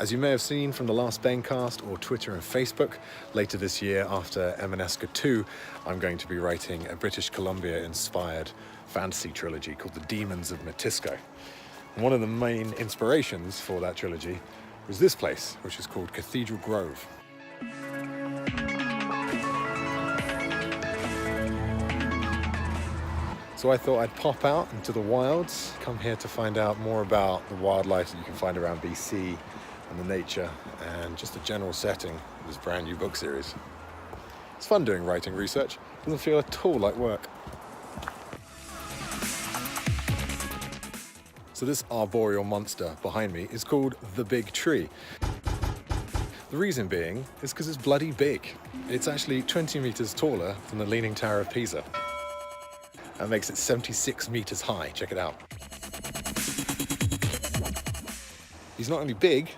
As you may have seen from the last BenCast or Twitter and Facebook, later this year after Emaneska 2, I'm going to be writing a British Columbia-inspired fantasy trilogy called The Demons of Matisko. And one of the main inspirations for that trilogy was this place, which is called Cathedral Grove. So I thought I'd pop out into the wilds, come here to find out more about the wildlife that you can find around BC and the nature and just the general setting of this brand new book series. It's fun doing writing research, doesn't feel at all like work. So this arboreal monster behind me is called the Big Tree. The reason being is because it's bloody big. It's actually 20 meters taller than the Leaning Tower of Pisa. That makes it 76 meters high, check it out. He's not only big,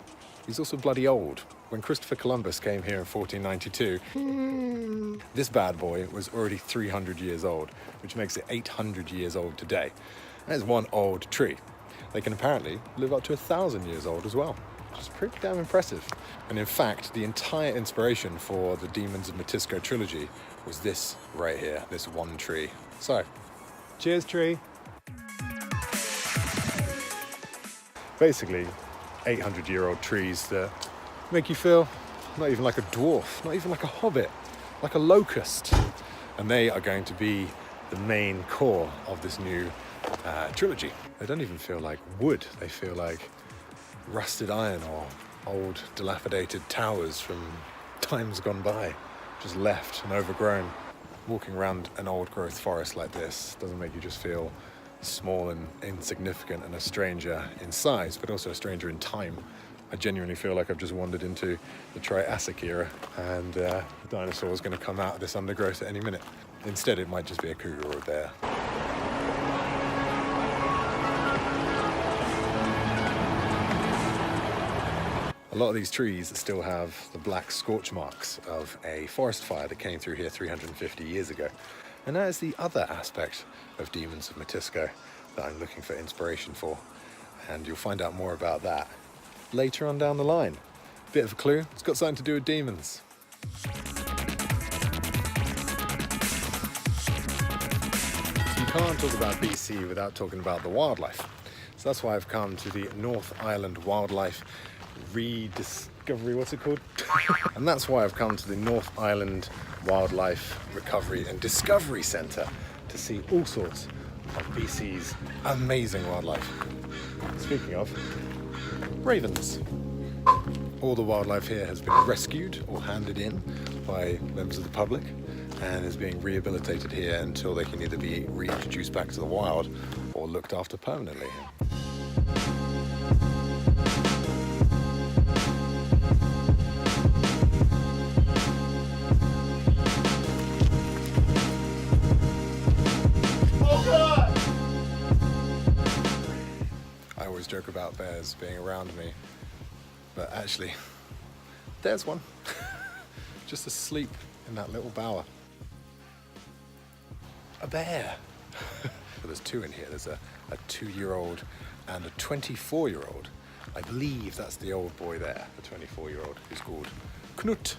he's also bloody old. When Christopher Columbus came here in 1492, this bad boy was already 300 years old, which makes it 800 years old today. That is one old tree. They can apparently live up to 1,000 years old as well, which is pretty damn impressive. And in fact, the entire inspiration for the Demons of Matisko trilogy was this right here, this one tree. So, cheers, tree. Basically, 800-year-old trees that make you feel not even like a dwarf, not even like a hobbit, like a locust. And they are going to be the main core of this new trilogy. They don't even feel like wood, they feel like rusted iron or old dilapidated towers from times gone by, just left and overgrown. Walking around an old growth forest like this doesn't make you just feel small and insignificant and a stranger in size, but also a stranger in time. I genuinely feel like I've just wandered into the Triassic era and the dinosaur is going to come out of this undergrowth at any minute. Instead, it might just be a cougar or a bear. A lot of these trees still have the black scorch marks of a forest fire that came through here 350 years ago. And that is the other aspect of Demons of Matisko that I'm looking for inspiration for. And you'll find out more about that later on down the line. Bit of a clue, it's got something to do with demons. So you can't talk about BC without talking about the wildlife. So that's why I've come to the North Island Wildlife Rediscovery, what's it called? And that's why I've come to the North Island Wildlife Recovery and Discovery Centre to see all sorts of BC's amazing wildlife. Speaking of, ravens. All the wildlife here has been rescued or handed in by members of the public and is being rehabilitated here until they can either be reintroduced back to the wild or looked after permanently. Joke about bears being around me, but actually there's one just asleep in that little bower. A bear. But there's two in here. There's a 2-year-old and a 24-year-old. I believe that's the old boy there, the 24-year-old, who's called Knut.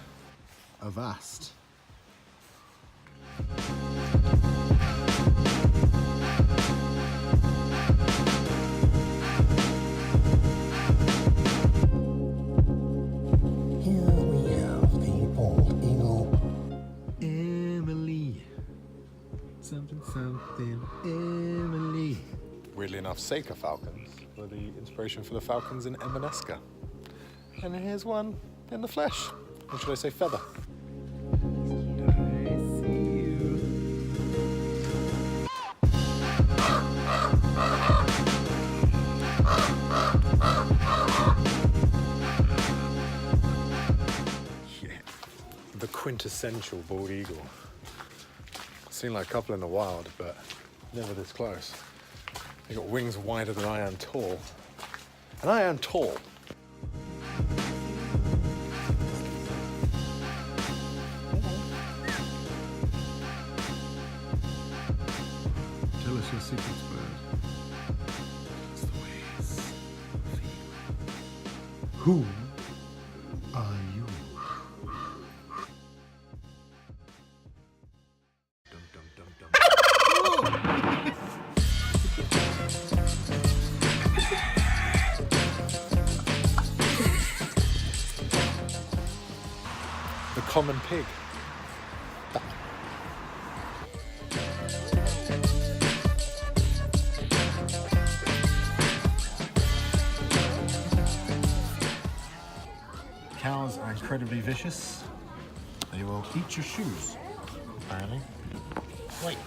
Avast. Something, Emily. Weirdly enough, Seika falcons were the inspiration for the falcons in Emaneska. And here's one in the flesh. Or should I say feather? I see you. Yeah. The quintessential bald eagle. Seen like a couple in the wild, but never this close. They got wings wider than I am tall. And I am tall. Tell us your secrets, bird. It's the ways of the Who common pig. Cows are incredibly vicious. They will eat your shoes, apparently. Wait.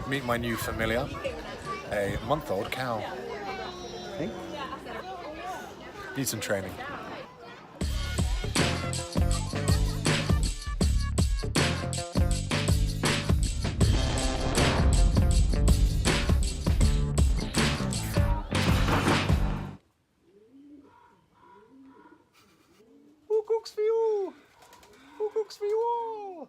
Meet my new familiar, a month-old cow. Hey? Need some training. Who cooks for you? Who cooks for you all?